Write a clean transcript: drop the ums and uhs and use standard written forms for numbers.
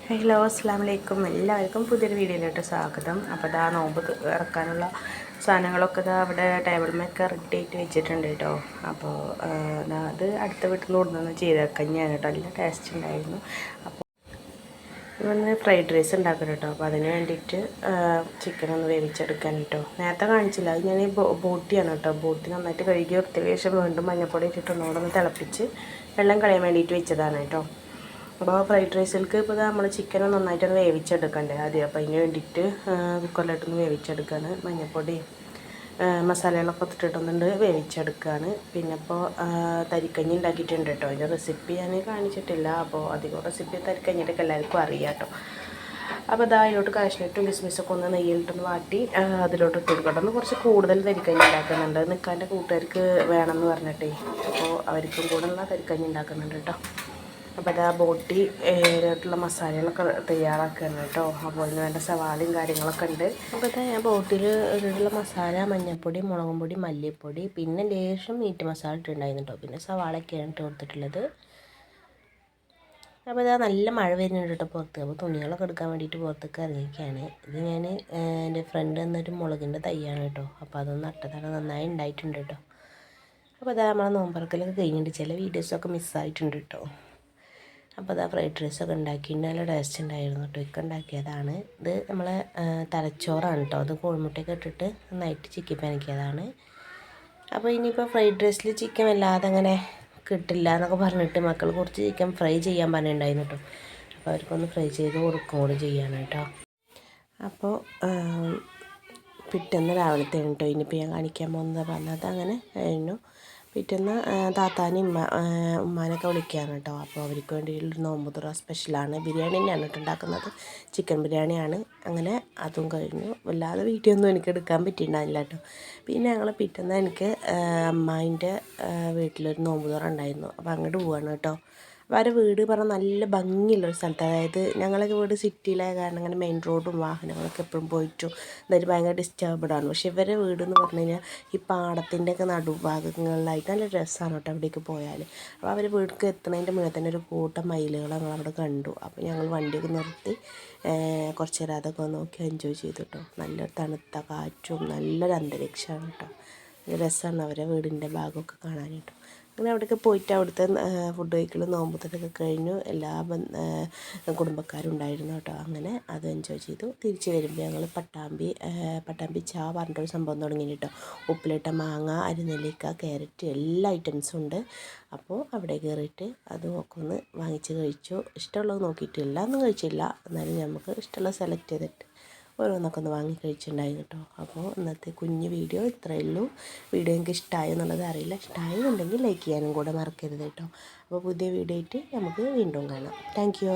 Hello അസ്സാം വലൈക്കും എല്ലാവർക്കും പുതിയൊരു വീഡിയോയിലോട്ട് സ്വാഗതം. അപ്പോൾ ഇതാ നോമ്പ് ഇറക്കാനുള്ള സാധനങ്ങളൊക്കെ ഇതാ അവിടെ ടേബിൾ മേക്ക് റെഡി ആയിട്ട് വെച്ചിട്ടുണ്ട് കേട്ടോ. അപ്പോൾ അത് അടുത്ത വീട്ടിൽ നിന്ന് കൊണ്ടുവന്ന് ചീരക്കഞ്ഞിയാണ് കേട്ടോ. നല്ല ടേസ്റ്റ് ഉണ്ടായിരുന്നു. അപ്പോൾ ഇവിടുന്ന് ഫ്രൈഡ് റൈസ് ഉണ്ടാക്കണം കേട്ടോ. അപ്പോൾ അതിന് വേണ്ടിയിട്ട് ചിക്കൻ ഒന്ന് വേവിച്ചെടുക്കാൻ കേട്ടോ. നേരത്തെ കാണിച്ചില്ല, അത് ഞാൻ ബോട്ടിയാണ് കേട്ടോ. ബോട്ടി നന്നായിട്ട് കഴുകി വൃത്തിയ ശേഷം വീണ്ടും മഞ്ഞപ്പൊടി ഇട്ടിട്ട് ഒന്നുകൂടെ തിളപ്പിച്ച് വെള്ളം കളയാൻ വേണ്ടിയിട്ട് വെച്ചതാണ് കേട്ടോ. അപ്പോൾ ഫ്രൈഡ് റൈസിലേക്ക് ഇപ്പോൾ നമ്മൾ ചിക്കൻ നന്നായിട്ടൊന്ന് വേവിച്ചെടുക്കണ്ടേ ആദ്യം. അപ്പോൾ അതിന് വേണ്ടിയിട്ട് കുക്കറിലിട്ടൊന്ന് വേവിച്ചെടുക്കുകയാണ്. മഞ്ഞൾപ്പൊടി മസാലകളൊക്കെ ഇട്ടിട്ടൊന്നുണ്ട് വേവിച്ചെടുക്കുകയാണ്. പിന്നെ ഇപ്പോൾ തരിക്കഞ്ഞി ഉണ്ടാക്കിയിട്ടുണ്ട് കേട്ടോ. അതിൻ്റെ റെസിപ്പി ഞാൻ കാണിച്ചിട്ടില്ല. അപ്പോൾ അധികം റെസിപ്പി തരിക്കഞ്ഞിട്ടൊക്കെ എല്ലാവർക്കും അറിയാം കേട്ടോ. അപ്പോൾ ഇതാ അതിലോട്ട് കാഷ്നട്ടും കിസ്മിസൊക്കെ ഒന്ന് നെയ്യിലിട്ടൊന്ന് വാട്ടി അതിലോട്ട് ഇട്ട് കൊടുക്കട്ടെ. ഒന്ന് കുറച്ച് കൂടുതൽ തരിക്കഞ്ഞി ഉണ്ടാക്കുന്നുണ്ട്. നിൽക്കാൻ്റെ കൂട്ടുകാർക്ക് വേണമെന്ന് പറഞ്ഞിട്ടേ, അപ്പോൾ അവർക്കും കൂടെ ഉള്ള തരിക്കഞ്ഞി ഉണ്ടാക്കുന്നുണ്ട് കേട്ടോ. അപ്പോൾ അത് ആ ബോട്ടി ആയിട്ടുള്ള മസാലകളൊക്കെ തയ്യാറാക്കുകയാണ് കേട്ടോ. അപ്പോൾ അതിന് വേണ്ട സവാളയും കാര്യങ്ങളൊക്കെ ഉണ്ട്. അപ്പോൾ അത് ഞാൻ ബോട്ടിൽ ഇട്ടിട്ടുള്ള മസാല മഞ്ഞൾപ്പൊടി, മുളകും പൊടി, മല്ലിപ്പൊടി, പിന്നെ ലേശം മീറ്റ് മസാല ഇട്ടുണ്ടായിരുന്നു കേട്ടോ. പിന്നെ സവാളയൊക്കെയാണ് ഇട്ട് കൊടുത്തിട്ടുള്ളത്. അപ്പോൾ ഇതാ നല്ല മഴ വരുന്നുണ്ട് കേട്ടോ പുറത്ത്. അപ്പോൾ തുണികളൊക്കെ എടുക്കാൻ വേണ്ടിയിട്ട് പുറത്തേക്ക് ഇറങ്ങിയിരിക്കുകയാണ്. ഇത് ഞാൻ എൻ്റെ ഫ്രണ്ട് എന്നൊരു മുളകിൻ്റെ തൈയാണ് കേട്ടോ. അപ്പോൾ അതൊന്ന് നട്ടതാണ്, നന്നായി ഉണ്ടായിട്ടുണ്ട് കേട്ടോ. അപ്പോൾ അതാ നമ്മളെ നോമ്പറക്കലൊക്കെ കഴിഞ്ഞിട്ട് ചില വീഡിയോസൊക്കെ മിസ്സായിട്ടുണ്ട് കേട്ടോ. അപ്പോൾ അതാ ഫ്രൈഡ് റൈസൊക്കെ ഉണ്ടാക്കിയിട്ട് നല്ല ടേസ്റ്റ് ഉണ്ടായിരുന്നു കേട്ടോ. ഇതൊക്കെ ഉണ്ടാക്കിയതാണ്. ഇത് നമ്മളെ തലച്ചോറാണ് കേട്ടോ. അത് കോഴിമുട്ടയൊക്കെ ഇട്ടിട്ട് നന്നായിട്ട് ചിക്കൻ പനക്കിയതാണ്. അപ്പോൾ ഇനിയിപ്പോൾ ഫ്രൈഡ് റൈസിൽ ചിക്കൻ വല്ലാതെ അങ്ങനെ കിട്ടില്ല എന്നൊക്കെ പറഞ്ഞിട്ട് മക്കൾ കുറച്ച് ചിക്കൻ ഫ്രൈ ചെയ്യാൻ പറഞ്ഞിട്ടുണ്ടായിരുന്നു കേട്ടോ. അപ്പോൾ അവർക്കൊന്ന് ഫ്രൈ ചെയ്ത് കൊടുക്കും കൂടി ചെയ്യാണ് കേട്ടോ. അപ്പോൾ പിറ്റേന്ന് രാവിലത്തെ കേട്ടോ ഇനിയിപ്പോൾ ഞാൻ കാണിക്കാൻ പോകുന്നത് പറഞ്ഞത് അങ്ങനെ കഴിഞ്ഞു. പിറ്റേന്ന് താത്താനും ഉമ്മാനൊക്കെ വിളിക്കുകയാണ് കേട്ടോ. അപ്പോൾ അവർക്ക് വേണ്ടിയിട്ടുള്ള നോമ്പ് തുറ സ്പെഷ്യലാണ്. ബിരിയാണി തന്നെയാണ് കേട്ടോ ഉണ്ടാക്കുന്നത്. ചിക്കൻ ബിരിയാണിയാണ്. അങ്ങനെ അതും കഴിഞ്ഞു. വല്ലാതെ വീഡിയോ ഒന്നും എനിക്ക് എടുക്കാൻ പറ്റിയിട്ടുണ്ടായില്ല കേട്ടോ. പിന്നെ ഞങ്ങൾ പിറ്റേന്ന് എനിക്ക് അമ്മായിൻ്റെ വീട്ടിലൊരു നോമ്പ് തുറ ഉണ്ടായിരുന്നു. അപ്പോൾ അങ്ങോട്ട് പോവാണ് കേട്ടോ. അവരുടെ വീട് പറഞ്ഞാൽ നല്ല ഭംഗിയുള്ളൊരു സ്ഥലത്ത്, അതായത് ഞങ്ങളൊക്കെ വീട് സിറ്റിയിലായ കാരണം അങ്ങനെ മെയിൻ റോഡും വാഹനങ്ങളൊക്കെ എപ്പോഴും പോയിട്ടും അതായത് ഭയങ്കര ഡിസ്റ്റർബ്ഡാണ്. പക്ഷേ ഇവരുടെ വീട് എന്ന് പറഞ്ഞു കഴിഞ്ഞാൽ ഈ പാടത്തിൻ്റെയൊക്കെ നടുഭാഗങ്ങളിലായിട്ട് നല്ല രസമാണ് കേട്ടോ അവിടേക്ക് പോയാൽ. അപ്പോൾ അവർ വീട്ടിലേക്ക് എത്തുന്നതിൻ്റെ മുന്നേ തന്നെ ഒരു കൂട്ടം മയിലുകൾ ഞങ്ങളവിടെ കണ്ടു. അപ്പോൾ ഞങ്ങൾ വണ്ടിയൊക്കെ നിർത്തി കുറച്ച് നേരം അതൊക്കെ നോക്കി എൻജോയ് ചെയ്തു കേട്ടോ. നല്ല തണുത്ത കാറ്റും നല്ലൊരു അന്തരീക്ഷമാണ് കേട്ടോ. നല്ല രസമാണ് അവരുടെ വീടിൻ്റെ ഭാഗമൊക്കെ കാണാൻ കേട്ടോ. അങ്ങനെ അവിടെയൊക്കെ പോയിട്ട് അവിടുത്തെ ഫുഡ് കഴിക്കലും നോമ്പുതൊക്കെ കഴിഞ്ഞു. എല്ലാ കുടുംബക്കാരും ഉണ്ടായിരുന്നു കേട്ടോ. അങ്ങനെ അത് എൻജോയ് ചെയ്തു. തിരിച്ച് വരുമ്പോൾ ഞങ്ങൾ പട്ടാമ്പി ചാ പറഞ്ഞിട്ടൊരു സംഭവം തുടങ്ങി കേട്ടോ. ഉപ്പിലിട്ട മാങ്ങ, അരിനെല്ലിക്ക, ക്യാരറ്റ് എല്ലാ ഐറ്റംസും ഉണ്ട്. അപ്പോൾ അവിടെ കയറിയിട്ട് അത് ഒന്ന് വാങ്ങിച്ച് കഴിച്ചു. ഇഷ്ടമുള്ളത് നോക്കിയിട്ട് എല്ലാമൊന്നും കഴിച്ചില്ല, എന്നാലും നമുക്ക് ഇഷ്ടമുള്ളത് സെലക്ട് ചെയ്തിട്ട് ഓരോന്നൊക്കെ ഒന്ന് വാങ്ങി കഴിച്ചിട്ടുണ്ടായിരുന്നു കേട്ടോ. അപ്പോൾ ഇന്നത്തെ കുഞ്ഞു വീഡിയോ ഇത്രയേ ഉള്ളൂ. വീഡിയോ എനിക്ക് ഇഷ്ടമായോ എന്നുള്ളത് അറിയില്ല. ഇഷ്ടമായെന്നുണ്ടെങ്കിൽ ലൈക്ക് ചെയ്യാനും കൂടെ മറക്കരുത് കേട്ടോ. അപ്പോൾ പുതിയ വീഡിയോ ആയിട്ട് നമുക്ക് വീണ്ടും കാണാം. Thank you.